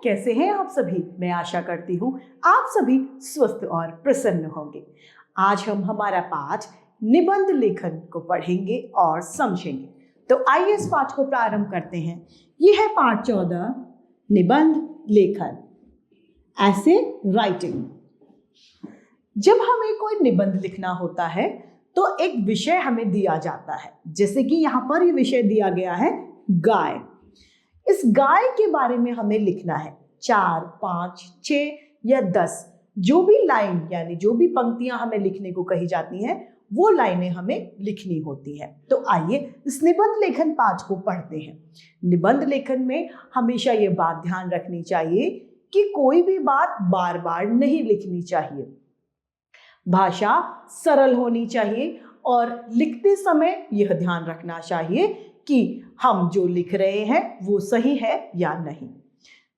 कैसे हैं आप सभी? मैं आशा करती हूँ आप सभी स्वस्थ और प्रसन्न होंगे। आज हम हमारा पाठ निबंध लेखन को पढ़ेंगे और समझेंगे। तो आइए इस पाठ को प्रारंभ करते हैं। यह है पाठ 14, निबंध लेखन, ऐसे राइटिंग। जब हमें कोई निबंध लिखना होता है तो एक विषय हमें दिया जाता है। जैसे कि यहाँ पर ये विषय दिया गया है गाय। इस गाय के बारे में हमें लिखना है 4, 5, 6 या 10, जो भी लाइन यानी जो भी पंक्तियां हमें लिखने को कही जाती हैं वो लाइनें हमें लिखनी होती हैं। तो आइए इस निबंध लेखन पाठ को पढ़ते हैं। निबंध लेखन में हमेशा ये बात ध्यान रखनी चाहिए कि कोई भी बात बार बार नहीं लिखनी चाहिए। भाषा सरल होनी चाहिए और लिखते समय यह ध्यान रखना चाहिए कि हम जो लिख रहे हैं वो सही है या नहीं।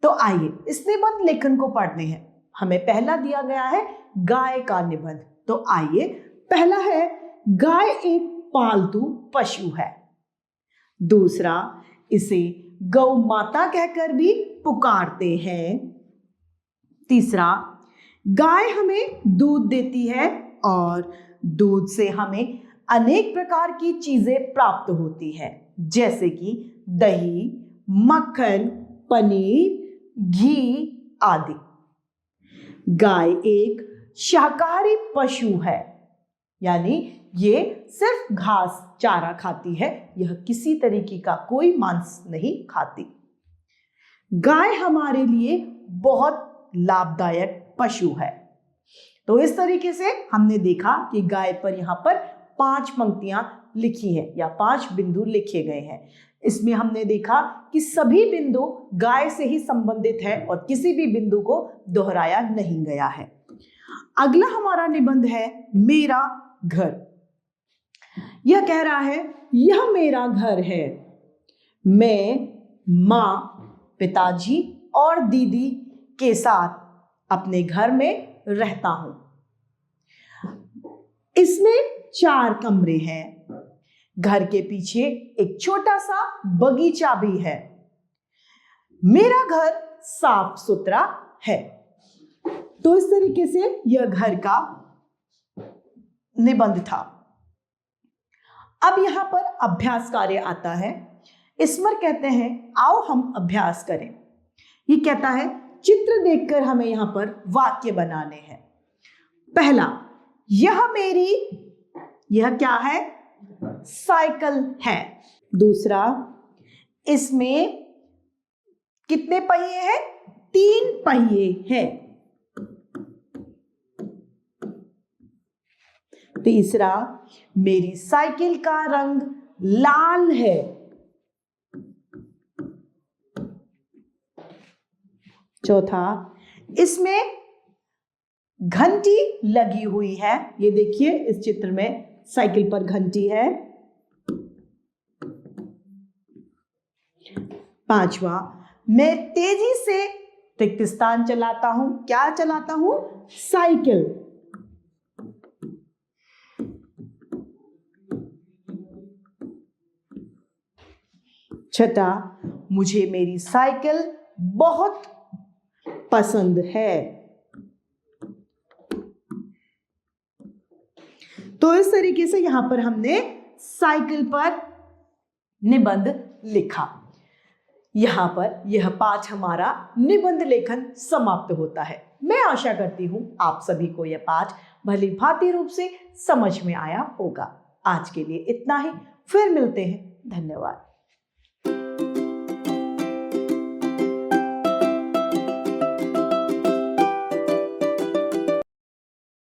तो आइए इस निबंध लेखन को पढ़ते हैं। हमें पहला दिया गया है गाय का निबंध। तो आइए, पहला है गाय एक पालतू पशु है। दूसरा, इसे गौ माता कहकर भी पुकारते हैं। तीसरा, गाय हमें दूध देती है और दूध से हमें अनेक प्रकार की चीजें प्राप्त होती हैं, जैसे कि दही, मक्खन, पनीर, घी आदि। गाय एक शाकाहारी पशु है, यानी ये सिर्फ घास चारा खाती है, यह किसी तरीके का कोई मांस नहीं खाती। गाय हमारे लिए बहुत लाभदायक पशु है। तो इस तरीके से हमने देखा कि गाय पर यहाँ पर 5 पंक्तियां लिखी हैं या 5 बिंदु लिखे गए हैं। इसमें हमने देखा कि सभी बिंदु गाय से ही संबंधित है और किसी भी बिंदु को दोहराया नहीं गया है। अगला हमारा निबंध है मेरा घर। यह कह रहा है यह मेरा घर है। मैं माँ, पिताजी और दीदी के साथ अपने घर में रहता हूं। इसमें 4 कमरे हैं। घर के पीछे एक छोटा सा बगीचा भी है। मेरा घर साफ सुथरा है। तो इस तरीके से यह घर का निबंध था। अब यहां पर अभ्यास कार्य आता है। ईश्वर कहते हैं आओ हम अभ्यास करें। ये कहता है चित्र देखकर हमें यहां पर वाक्य बनाने हैं। पहला, यह क्या है? साइकिल है। दूसरा, इसमें कितने पहिए हैं? 3 पहिए हैं। तीसरा, मेरी साइकिल का रंग लाल है। चौथा, इसमें घंटी लगी हुई है। ये देखिए इस चित्र में साइकिल पर घंटी है। 5वां, मैं तेजी से रिक्त स्थान चलाता हूं। क्या चलाता हूं? साइकिल। 6, मुझे मेरी साइकिल बहुत पसंद है। तो इस तरीके से यहां पर हमने साइकिल पर निबंध लिखा। यहां पर यह पाठ हमारा निबंध लेखन समाप्त होता है। मैं आशा करती हूं आप सभी को यह पाठ भली भांति रूप से समझ में आया होगा। आज के लिए इतना ही, फिर मिलते हैं। धन्यवाद।